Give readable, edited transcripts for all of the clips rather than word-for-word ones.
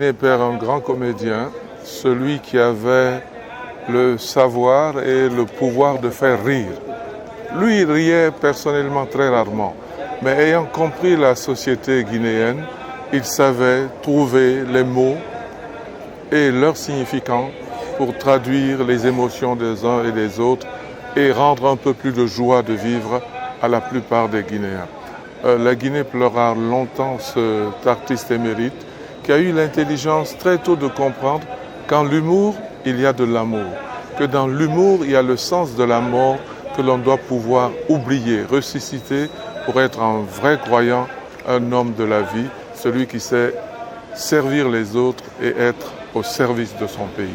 Guinée perd un grand comédien, celui qui avait le savoir et le pouvoir de faire rire. Lui, il riait personnellement très rarement, mais ayant compris la société guinéenne, il savait trouver les mots et leur significant pour traduire les émotions des uns et des autres et rendre un peu plus de joie de vivre à la plupart des Guinéens. La Guinée pleura longtemps cet artiste émérite qui a eu l'intelligence très tôt de comprendre qu'en l'humour, il y a de l'amour, que dans l'humour, il y a le sens de la mort que l'on doit pouvoir oublier, ressusciter pour être un vrai croyant, un homme de la vie, celui qui sait servir les autres et être au service de son pays.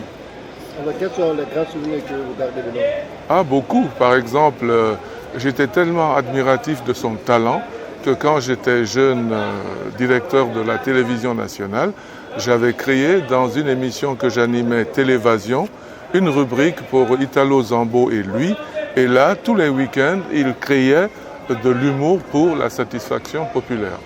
Alors, quels sont les grands souvenirs que vous gardez de lui? Ah, beaucoup. Par exemple, j'étais tellement admiratif de son talent que quand j'étais jeune directeur de la télévision nationale, j'avais créé dans une émission que j'animais, Télévasion, une rubrique pour Italo Zambo et lui. Et là, tous les week-ends, il créait de l'humour pour la satisfaction populaire.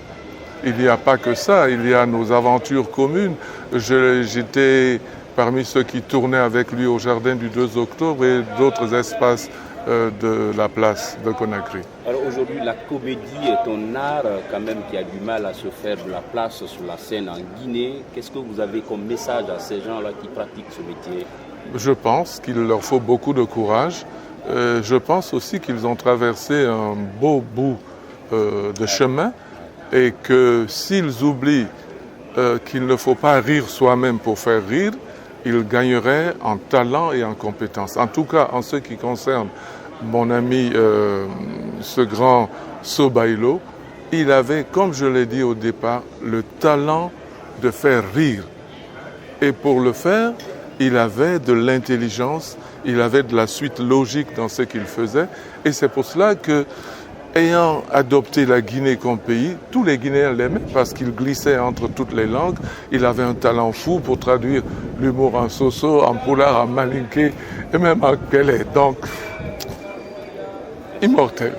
Il n'y a pas que ça, il y a nos aventures communes. J'étais parmi ceux qui tournaient avec lui au jardin du 2 octobre et d'autres espaces de la place de Conakry. Alors aujourd'hui, la comédie est un art quand même qui a du mal à se faire de la place sur la scène en Guinée. Qu'est-ce que vous avez comme message à ces gens-là qui pratiquent ce métier? Je pense qu'il leur faut beaucoup de courage. Je pense aussi qu'ils ont traversé un beau bout de chemin et que s'ils oublient qu'il ne faut pas rire soi-même pour faire rire, ils gagneraient en talent et en compétence. En tout cas, en ce qui concerne mon ami, ce grand Sobaïlo, il avait, comme je l'ai dit au départ, le talent de faire rire. Et pour le faire, il avait de l'intelligence, il avait de la suite logique dans ce qu'il faisait. Et c'est pour cela que, ayant adopté la Guinée comme pays, tous les Guinéens l'aimaient parce qu'il glissait entre toutes les langues. Il avait un talent fou pour traduire l'humour en soso, en poulard, en malinké et même en kelé. Donc, immortel.